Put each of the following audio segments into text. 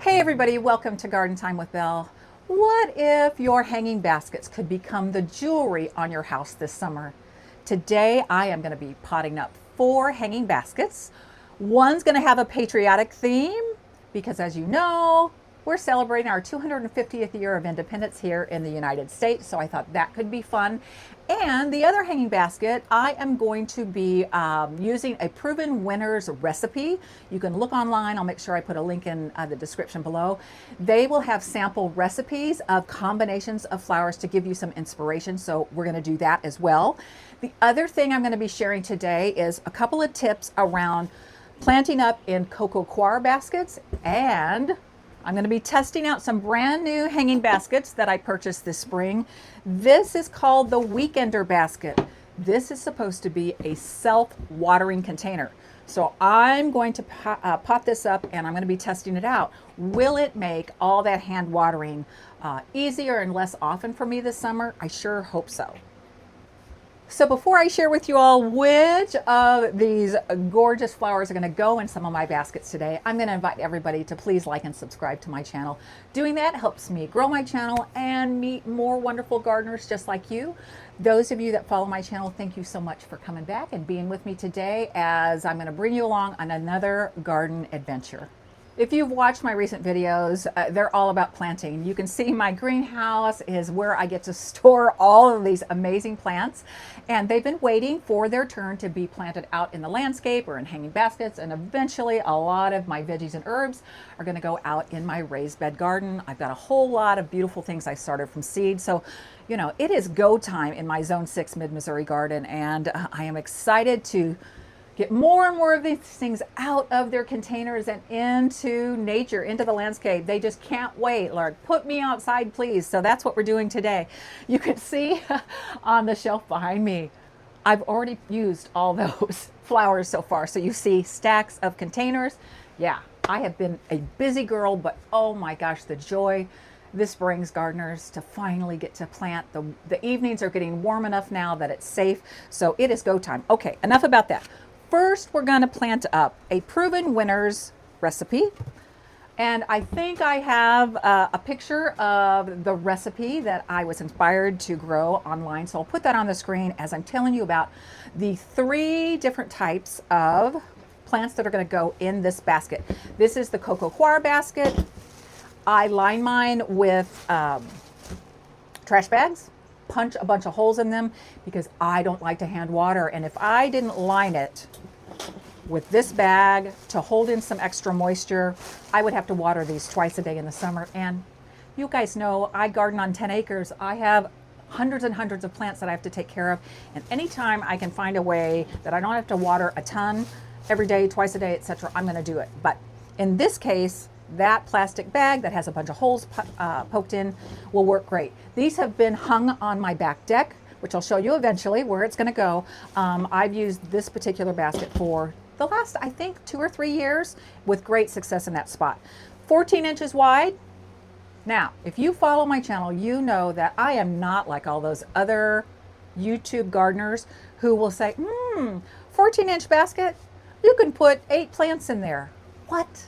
Hey everybody, welcome to Garden Time with Belle. What if your hanging baskets could become the jewelry on your house this summer? Today I am going to be potting up 4 hanging baskets. One's going to have a patriotic theme because, as you know, we're celebrating our 250th year of independence here in the United States, so I thought that could be fun. And the other hanging basket, I am going to be using a proven winner's recipe. You can look online. I'll make sure I put a link in the description below. They will have sample recipes of combinations of flowers to give you some inspiration, so we're going to do that as well. The other thing I'm going to be sharing today is a couple of tips around planting up in coco coir baskets, and I'm going to be testing out some brand new hanging baskets that I purchased this spring. This is called the Weekender basket. This is supposed to be a self-watering container. So I'm going to pot this up and I'm going to be testing it out. Will it make all that hand watering easier and less often for me this summer? I sure hope so. So before I share with you all which of these gorgeous flowers are going to go in some of my baskets today, I'm going to invite everybody to please like and subscribe to my channel. Doing that helps me grow my channel and meet more wonderful gardeners just like you. Those of you that follow my channel, thank you so much for coming back and being with me today as I'm going to bring you along on another garden adventure. If you've watched my recent videos, they're all about planting. You can see my greenhouse is where I get to store all of these amazing plants, and they've been waiting for their turn to be planted out in the landscape or in hanging baskets, and eventually a lot of my veggies and herbs are going to go out in my raised bed garden. I've got a whole lot of beautiful things I started from seed, so you know, it is go time in my Zone 6 Mid-Missouri garden, and I am excited to get more and more of these things out of their containers and into nature, into the landscape. They just can't wait. Lord, put me outside, please. So that's what we're doing today. You can see on the shelf behind me, I've already used all those flowers so far. So you see stacks of containers. Yeah, I have been a busy girl, but oh my gosh, the joy this brings gardeners to finally get to plant. The evenings are getting warm enough now that it's safe. So it is go time. Okay, enough about that. First, we're going to plant up a proven winner's recipe. And I think I have a picture of the recipe that I was inspired to grow online. So I'll put that on the screen as I'm telling you about the 3 different types of plants that are going to go in this basket. This is the coco coir basket. I line mine with trash bags, punch a bunch of holes in them because I don't like to hand water. And if I didn't line it with this bag to hold in some extra moisture, I would have to water these twice a day in the summer. And you guys know I garden on 10 acres. I have hundreds and hundreds of plants that I have to take care of. And anytime I can find a way that I don't have to water a ton every day, twice a day, etc., I'm going to do it. But in this case, that plastic bag that has a bunch of holes poked in will work great. These have been hung on my back deck, which I'll show you eventually where it's going to go. I've used this particular basket for the last, I think, 2 or 3 years with great success in that spot. 14 inches wide. Now, if you follow my channel, you know that I am not like all those other YouTube gardeners who will say, 14-inch basket, you can put 8 plants in there. What?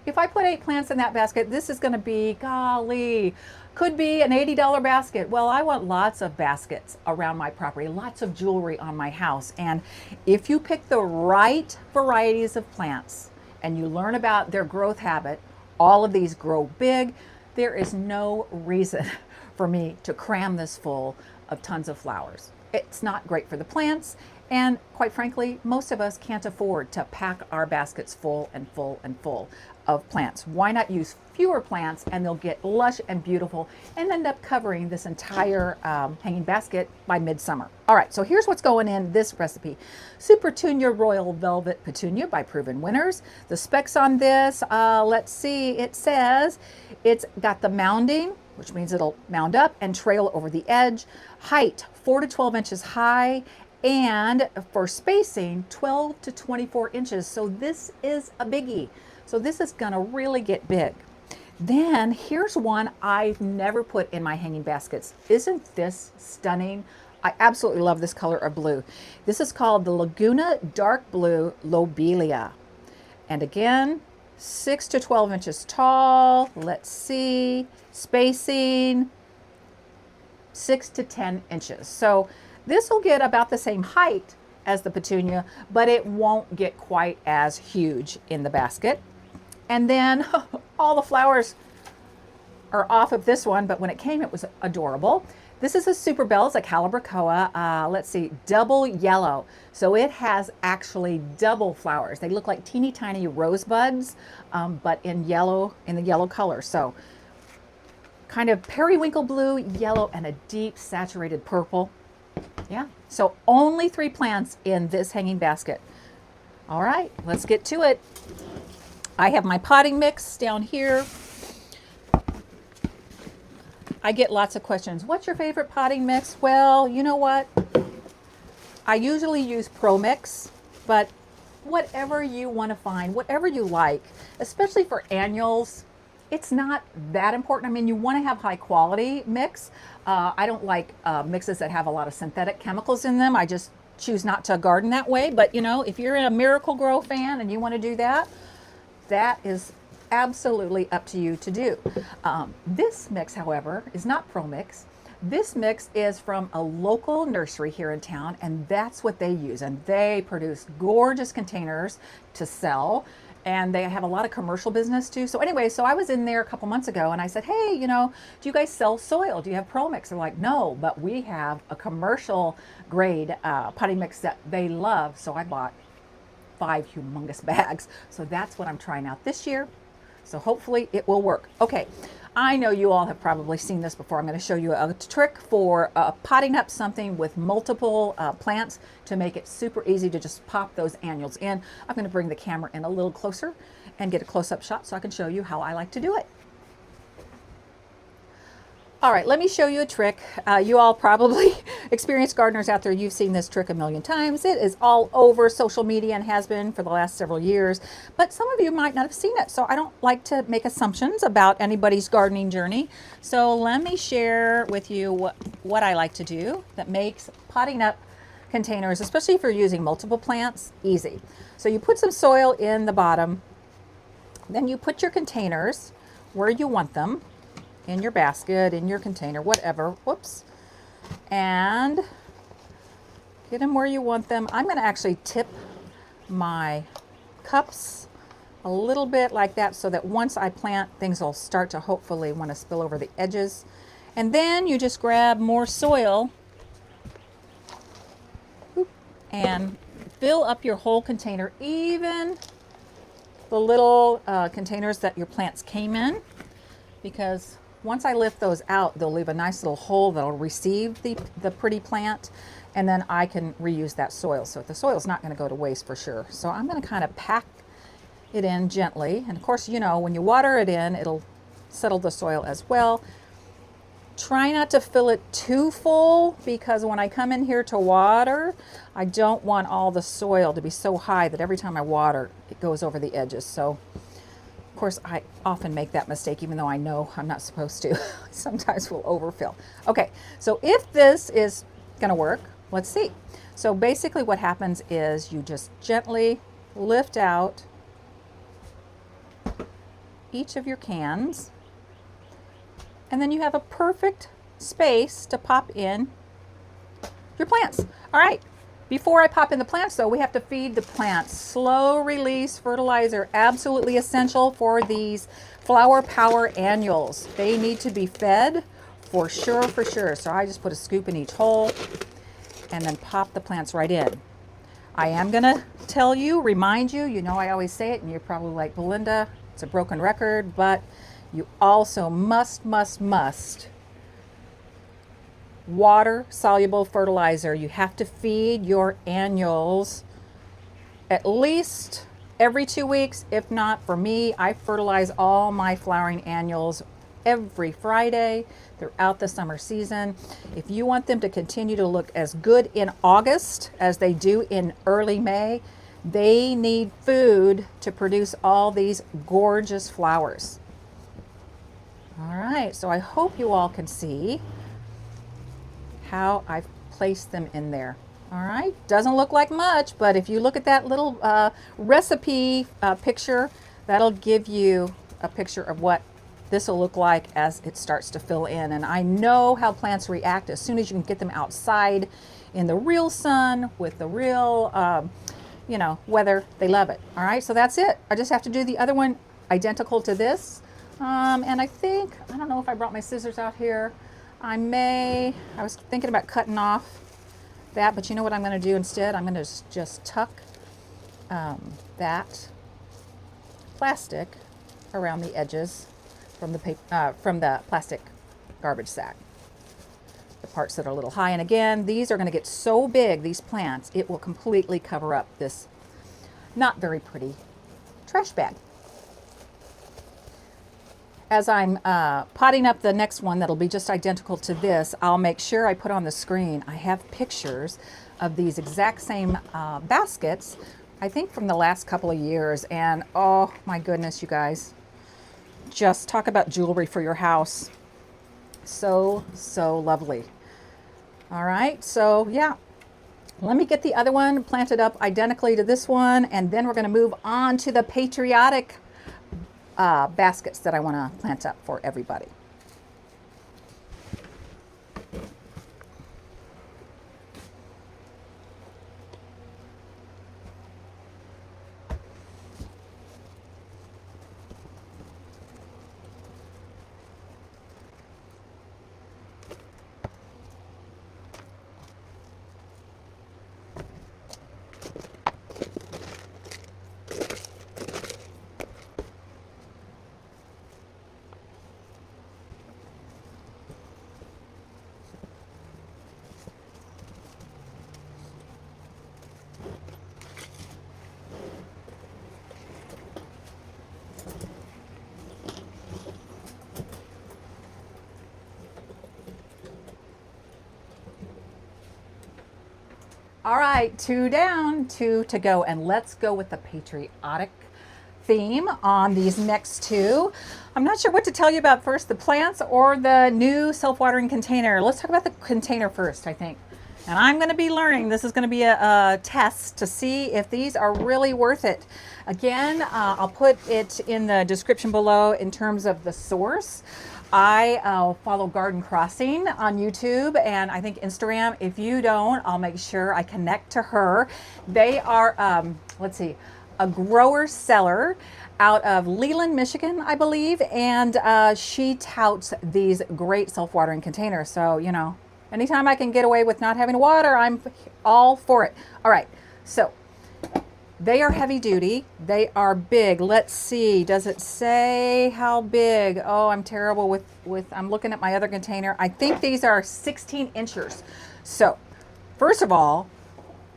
If I put 8 plants in that basket, this is going to be, golly, could be an $80 basket. Well, I want lots of baskets around my property, lots of jewelry on my house. And if you pick the right varieties of plants and you learn about their growth habit, all of these grow big. There is no reason for me to cram this full of tons of flowers. It's not great for the plants. And quite frankly, most of us can't afford to pack our baskets full and full and full of plants. Why not use fewer plants and they'll get lush and beautiful and end up covering this entire hanging basket by midsummer. All right, so here's what's going in this recipe. Super Petunia Royal Velvet Petunia by Proven Winners. The specs on this, let's see, it says it's got the mounding, which means it'll mound up and trail over the edge. Height, 4 to 12 inches high. And for spacing, 12 to 24 inches. So this is a biggie. So this is gonna really get big. Then here's one I've never put in my hanging baskets. Isn't this stunning? I absolutely love this color of blue. This is called the Laguna Dark Blue Lobelia. And again, 6 to 12 inches tall. Let's see, spacing 6 to 10 inches. So this will get about the same height as the petunia, but it won't get quite as huge in the basket. And then all the flowers are off of this one, but when it came, it was adorable. This is a Super Belle, it's a Calibrachoa, let's see, double yellow. So it has actually double flowers. They look like teeny tiny rosebuds, but in yellow, in the yellow color. So kind of periwinkle blue, yellow, and a deep saturated purple. Yeah, so only 3 plants in this hanging basket. All right, let's get to it. I have my potting mix down here. I get lots of questions. What's your favorite potting mix? Well, you know what? I usually use Pro Mix, but whatever you want to find, whatever you like, especially for annuals, it's not that important. I mean, you want to have high quality mix. I don't like mixes that have a lot of synthetic chemicals in them. I just choose not to garden that way. But you know, if you're a Miracle Grow fan and you want to do that, that is absolutely up to you to do. This mix, however, is not Pro Mix. This mix is from a local nursery here in town, and that's what they use. And they produce gorgeous containers to sell, and they have a lot of commercial business too. So anyway, so I was in there a couple months ago and I said, hey, you know, do you guys sell soil? Do you have Pro Mix? They're like, no, but we have a commercial grade potting mix that they love. So I bought 5 humongous bags. So that's what I'm trying out this year. So hopefully it will work. Okay, I know you all have probably seen this before. I'm going to show you a trick for potting up something with multiple plants to make it super easy to just pop those annuals in. I'm going to bring the camera in a little closer and get a close-up shot so I can show you how I like to do it. All right, let me show you a trick. You all probably experienced gardeners out there. You've seen this trick a million times. It is all over social media and has been for the last several years, but some of you might not have seen it. So I don't like to make assumptions about anybody's gardening journey. So let me share with you what I like to do that makes potting up containers, especially if you're using multiple plants, easy. So you put some soil in the bottom, then you put your containers where you want them, in your basket, in your container, whatever, whoops, and get them where you want them. I'm going to actually tip my cups a little bit like that so that once I plant, things will start to hopefully want to spill over the edges. And then you just grab more soil and fill up your whole container, even the little containers that your plants came in, because once I lift those out, they'll leave a nice little hole that'll receive the pretty plant, and then I can reuse that soil. So the soil's not going to go to waste for sure. So I'm going to kind of pack it in gently. And of course, you know, when you water it in, it'll settle the soil as well. Try not to fill it too full, because when I come in here to water, I don't want all the soil to be so high that every time I water, it goes over the edges. So of course, I often make that mistake, even though I know I'm not supposed to. Sometimes we'll overfill. Okay, so if this is going to work, let's see. So basically what happens is you just gently lift out each of your cans, and then you have a perfect space to pop in your plants. All right. Before I pop in the plants, though, we have to feed the plants. Slow release fertilizer, absolutely essential for these flower power annuals. They need to be fed for sure, for sure. So I just put a scoop in each hole and then pop the plants right in. I am going to tell you, remind you, you know I always say it, and you're probably like, Belinda, it's a broken record, but you also must water soluble fertilizer. You have to feed your annuals at least every 2 weeks. If not, for me, I fertilize all my flowering annuals every Friday throughout the summer season. If you want them to continue to look as good in August as they do in early May, they need food to produce all these gorgeous flowers. All right, so I hope you all can see how I've placed them in there. All right, doesn't look like much, but if you look at that little recipe picture that'll give you a picture of what this will look like as it starts to fill in. And I know how plants react as soon as you can get them outside in the real sun with the real, you know, weather. They love it. All right, so that's it. I just have to do the other one identical to this. And I think, I don't know if I brought my scissors out here. I was thinking about cutting off that, but you know what I'm going to do instead? I'm going to just tuck that plastic around the edges from the plastic garbage sack. The parts that are a little high, and again, these are going to get so big, these plants, it will completely cover up this not very pretty trash bag. As I'm potting up the next one that'll be just identical to this, I'll make sure I put on the screen, I have pictures of these exact same baskets, I think from the last couple of years, and oh my goodness, you guys, just talk about jewelry for your house. So lovely. All right, so yeah, let me get the other one planted up identically to this one, and then we're going to move on to the patriotic baskets that I want to plant up for everybody. All right, 2 down, 2 to go, and let's go with the patriotic theme on these next 2. I'm not sure what to tell you about first, the plants or the new self-watering container. Let's talk about the container first, I think. And I'm going to be learning, this is going to be a test to see if these are really worth it. Again, I'll put it in the description below in terms of the source. I follow Garden Crossing on YouTube and I think Instagram. If you don't, I'll make sure I connect to her. They are, let's see, a grower seller out of Leland, Michigan, I believe. And she touts these great self-watering containers. So, you know, anytime I can get away with not having water, I'm all for it. All right, so they are heavy duty. They are big. Let's see. Does it say how big? Oh, I'm terrible with I'm looking at my other container. I think these are 16 inches. So first of all,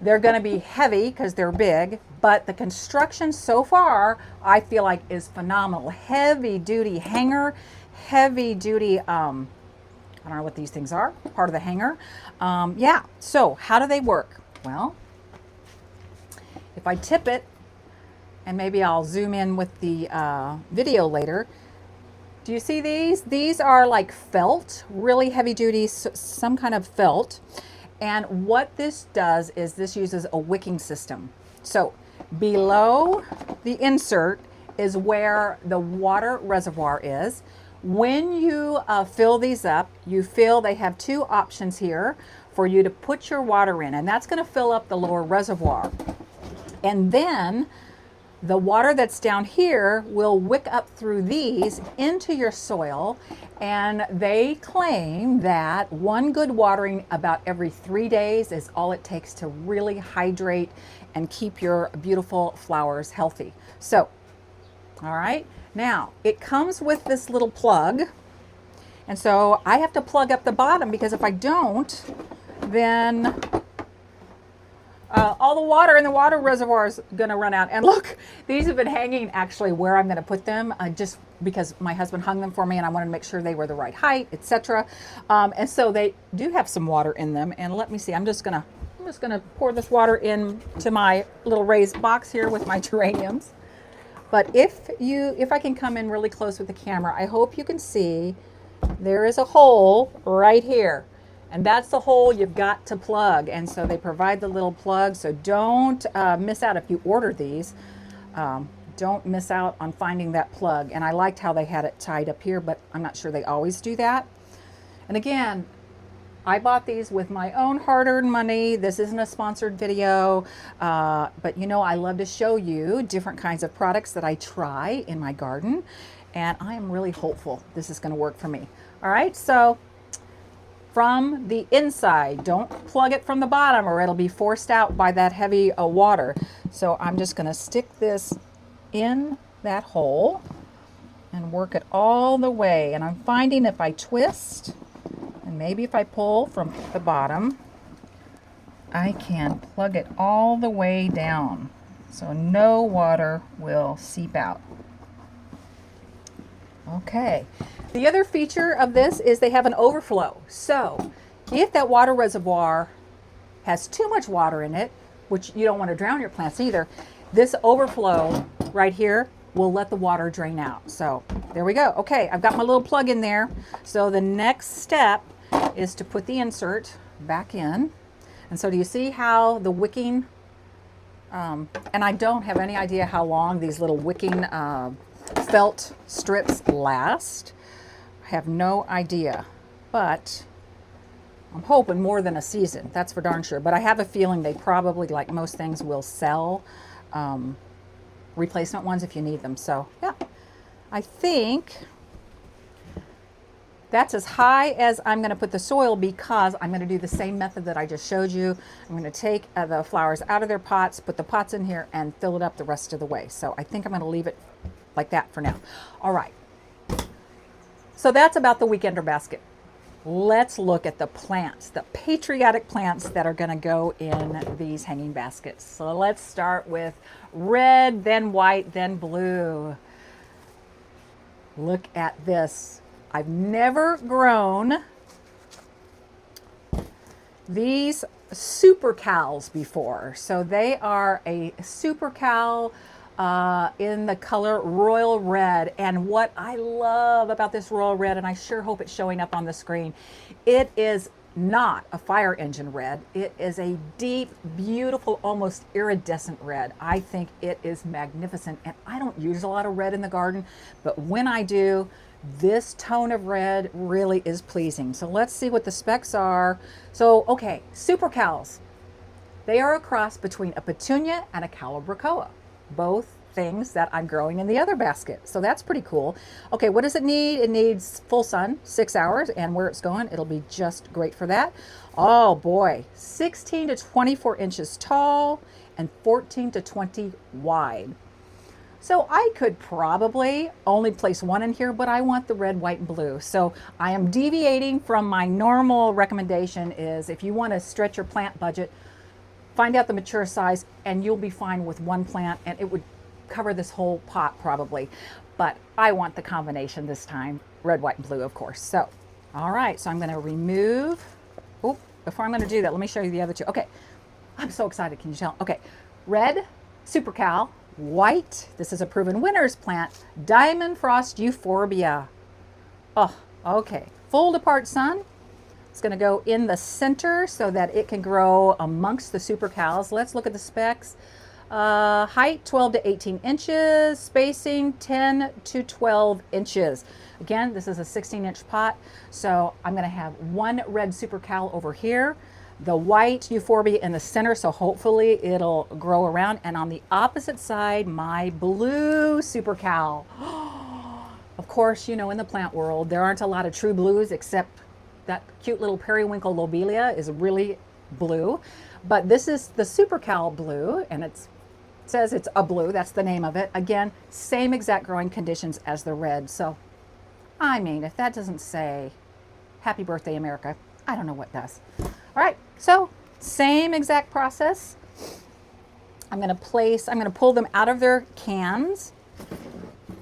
they're going to be heavy because they're big, but the construction so far I feel like is phenomenal. Heavy duty hanger, heavy duty, I don't know what these things are, part of the hanger. Yeah, so how do they work? Well, if I tip it, and maybe I'll zoom in with the video later. Do you see these? These are like felt, really heavy duty, some kind of felt. And what this does is this uses a wicking system. So below the insert is where the water reservoir is. When you fill these up, they have 2 options here for you to put your water in, and that's going to fill up the lower reservoir. And then the water that's down here will wick up through these into your soil, and they claim that one good watering about every 3 days is all it takes to really hydrate and keep your beautiful flowers healthy. So, all right, now it comes with this little plug, and so I have to plug up the bottom because if I don't, then all the water in the water reservoir is going to run out. And look, these have been hanging actually where I'm going to put them, just because my husband hung them for me and I wanted to make sure they were the right height, etc. And so they do have some water in them. And let me see, I'm just going to pour this water into my little raised box here with my geraniums. But if I can come in really close with the camera, I hope you can see there is a hole right here. And that's the hole you've got to plug. And so they provide the little plug. So don't miss out if you order these. don't miss out on finding that plug. And I liked how they had it tied up here, but I'm not sure they always do that. And again, I bought these with my own hard-earned money. This isn't a sponsored video, but you know, I love to show you different kinds of products that I try in my garden, and I am really hopeful this is going to work for me. All right, so from the inside, don't plug it from the bottom or it'll be forced out by that heavy water. So I'm just going to stick this in that hole and work it all the way. And I'm finding if I twist, and maybe if I pull from the bottom, I can plug it all the way down so no water will seep out. Okay. The other feature of this is they have an overflow. So if that water reservoir has too much water in it, which you don't want to drown your plants either, this overflow right here will let the water drain out. So there we go. Okay, I've got my little plug in there. So the next step is to put the insert back in. And so do you see how the wicking, and I don't have any idea how long these little wicking felt strips last. I have no idea, but I'm hoping more than a season, that's for darn sure. But I have a feeling they probably, like most things, will sell replacement ones if you need them. So yeah, I think that's as high as I'm going to put the soil, because I'm going to do the same method that I just showed you. I'm going to take the flowers out of their pots, put the pots in here, and fill it up the rest of the way. So I think I'm going to leave it like that for now. All right. So that's about the weekender basket. Let's look at the plants, the patriotic plants that are going to go in these hanging baskets. So let's start with red, then white, then blue. Look at this. I've never grown these super cals before. So they are a super cal in the color royal red. And what I love about this royal red, and I sure hope it's showing up on the screen, it is not a fire engine red. It is a deep, beautiful, almost iridescent red. I think it is magnificent. And I don't use a lot of red in the garden, but when I do, this tone of red really is pleasing. So let's see what the specs are. So, okay, super cals. They are a cross between a petunia and a calabricoa, both things that I'm growing in the other basket. So that's pretty cool. Okay, what does it need? It needs full sun, 6 hours, and where it's going, it'll be just great for that. Oh boy, 16 to 24 inches tall and 14 to 20 wide. So I could probably only place one in here, but I want the red, white, and blue. So I am deviating from my normal recommendation. Is if you want to stretch your plant budget, find out the mature size and you'll be fine with one plant, and it would cover this whole pot probably. But I want the combination this time, red, white, and blue, of course. So, all right, so I'm going to remove, oh, before I'm going to do that, let me show you the other two. Okay, I'm so excited, can you tell? Okay, red, super cal. White, this is a proven winner's plant, Diamond Frost Euphorbia. Oh, okay. Fold apart sun. It's going to go in the center so that it can grow amongst the super cals. Let's look at the specs. Height 12 to 18 inches, spacing 10 to 12 inches. Again, this is a 16-inch pot, so I'm going to have one red super cal over here, the white euphorbia in the center, so hopefully it'll grow around, and on the opposite side, my blue super cal. Of course, you know, in the plant world, there aren't a lot of true blues, except that cute little periwinkle lobelia is really blue. But this is the super cal blue, and it says it's a blue, that's the name of it. Again, same exact growing conditions as the red. So, I mean, if that doesn't say happy birthday, America, I don't know what does. All right, so same exact process. I'm going to pull them out of their cans,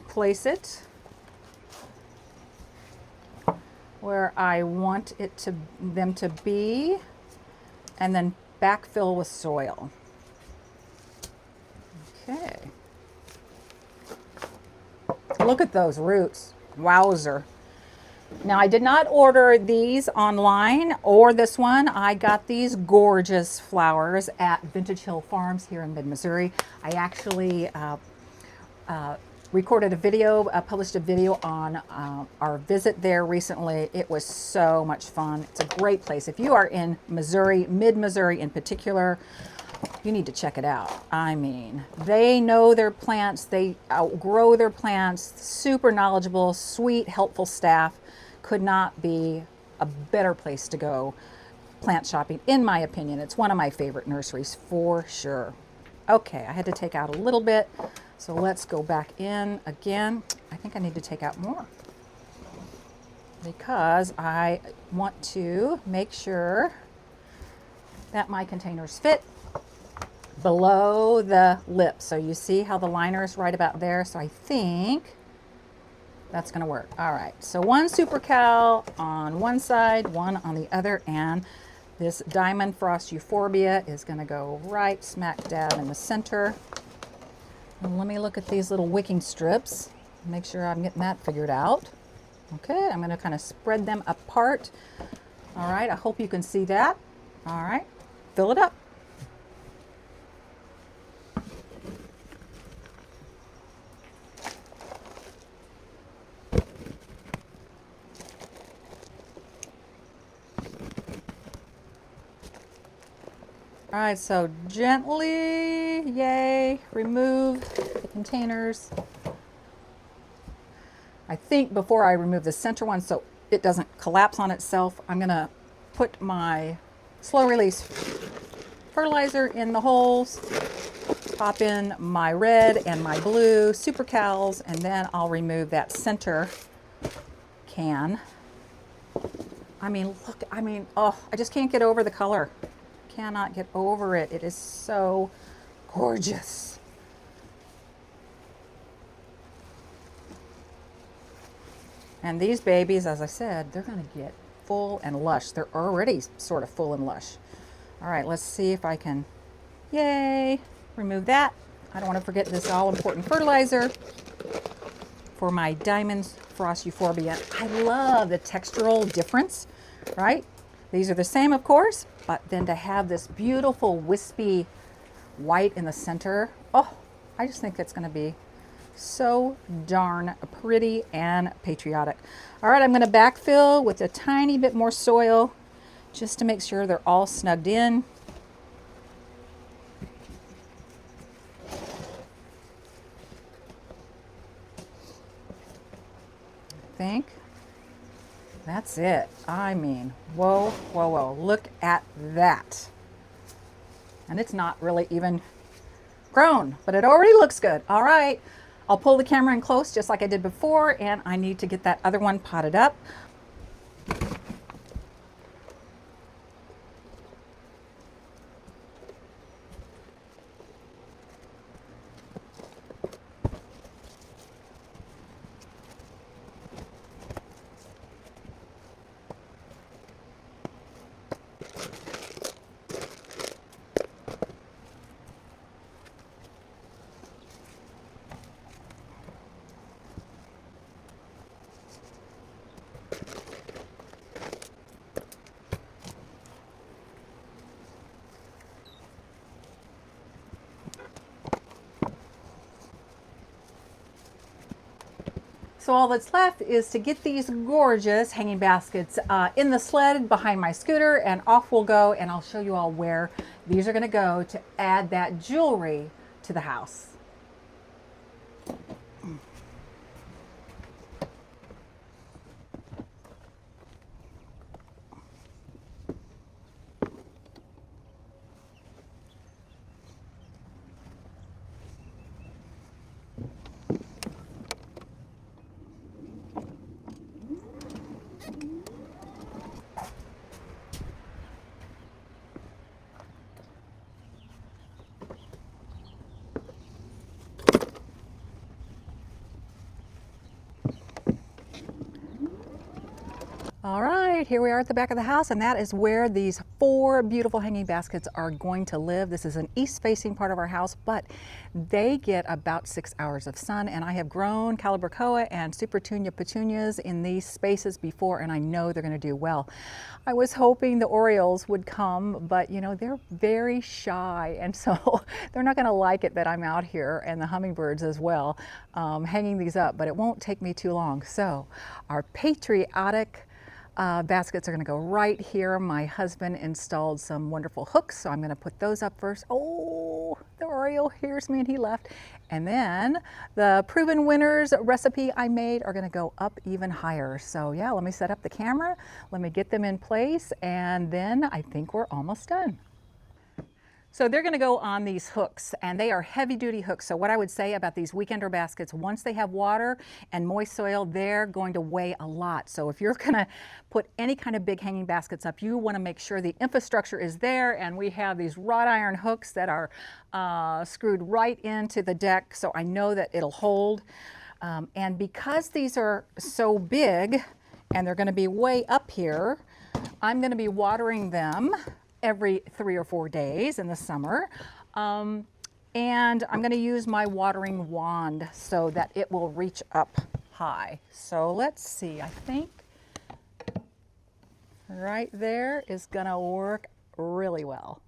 place it where I want them to be, and then backfill with soil. Okay. Look at those roots. Wowzer. Now, I did not order these online or this one. I got these gorgeous flowers at Vintage Hill Farms here in mid-Missouri. I actually recorded a video, published a video on our visit there recently. It was so much fun. It's a great place. If you are in Missouri, mid-Missouri in particular, you need to check it out. I mean, they know their plants, they outgrow their plants, super knowledgeable, sweet, helpful staff. Could not be a better place to go plant shopping, in my opinion. It's one of my favorite nurseries for sure. Okay, I had to take out a little bit, so let's go back in again. I think I need to take out more because I want to make sure that my containers fit below the lip. So you see how the liner is right about there. So I think that's going to work. All right, so one super cal on one side, one on the other, and this diamond frost euphorbia is going to go right smack dab in the center. And let me look at these little wicking strips, make sure I'm getting that figured out. Okay, I'm going to kind of spread them apart. All right, I hope you can see that. All right, fill it up. All right, so gently, yay, remove the containers. I think before I remove the center one so it doesn't collapse on itself, I'm gonna put my slow release fertilizer in the holes, pop in my red and my blue super cals, and then I'll remove that center can. I mean, look, oh, I just can't get over the color. Cannot get over it. It is so gorgeous. And these babies, as I said, they're going to get full and lush. They're already sort of full and lush. All right, let's see if I can, yay, remove that. I don't want to forget this all important fertilizer for my diamond frost euphorbia. I love the textural difference, right? These are the same, of course, but then to have this beautiful wispy white in the center, oh, I just think it's going to be so darn pretty and patriotic. All right, I'm going to backfill with a tiny bit more soil just to make sure they're all snugged in. I think that's it. I mean, whoa, whoa, whoa, look at that. And it's not really even grown, but it already looks good. All right, I'll pull the camera in close just like I did before, and I need to get that other one potted up. So all that's left is to get these gorgeous hanging baskets in the sled behind my scooter, and off we'll go, and I'll show you all where these are going to go to add that jewelry to the house. right, here we are at the back of the house, and that is where these 4 beautiful hanging baskets are going to live. This is an east-facing part of our house, but they get about 6 hours of sun, and I have grown calibrachoa and supertunia petunias in these spaces before, and I know they're going to do well. I was hoping the orioles would come, but you know, they're very shy, and so they're not going to like it that I'm out here, and the hummingbirds as well, hanging these up, but it won't take me too long. So our patriotic baskets are going to go right here. My husband installed some wonderful hooks, so I'm going to put those up first. Oh, the oriole hears me and he left. And then the proven winners recipe I made are going to go up even higher. So yeah, let me set up the camera, let me get them in place, and then I think we're almost done. So they're going to go on these hooks, and they are heavy duty hooks. So what I would say about these weekender baskets, once they have water and moist soil, they're going to weigh a lot. So if you're going to put any kind of big hanging baskets up, you want to make sure the infrastructure is there, and we have these wrought iron hooks that are screwed right into the deck, so I know that it'll hold. And because these are so big and they're going to be way up here, I'm going to be watering them every 3 or 4 days in the summer. And I'm going to use my watering wand so that it will reach up high. So let's see, I think right there is going to work really well.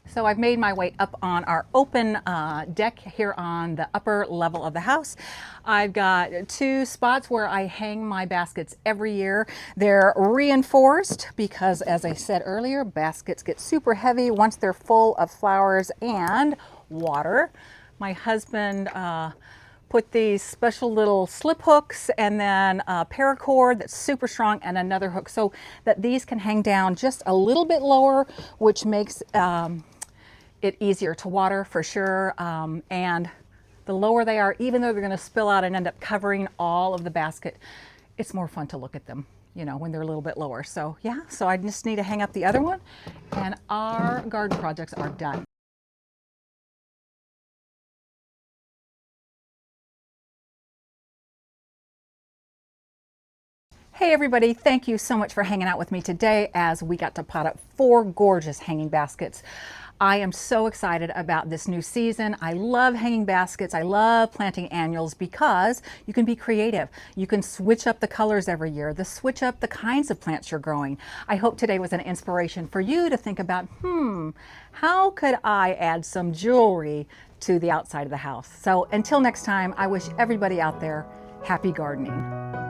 So I've made my way up on our open deck here on the upper level of the house. I've got 2 spots where I hang my baskets every year. They're reinforced because, as I said earlier, baskets get super heavy once they're full of flowers and water. My husband put these special little slip hooks and then a paracord that's super strong and another hook so that these can hang down just a little bit lower, which makes it easier to water for sure. And the lower they are, even though they're going to spill out and end up covering all of the basket, it's more fun to look at them, you know, when they're a little bit lower. So yeah, so I just need to hang up the other one, and our garden projects are done. Hey everybody, thank you so much for hanging out with me today as we got to pot up 4 gorgeous hanging baskets. I am so excited about this new season. I love hanging baskets. I love planting annuals because you can be creative. You can switch up the colors every year, switch up the kinds of plants you're growing. I hope today was an inspiration for you to think about, how could I add some jewelry to the outside of the house? So until next time, I wish everybody out there happy gardening.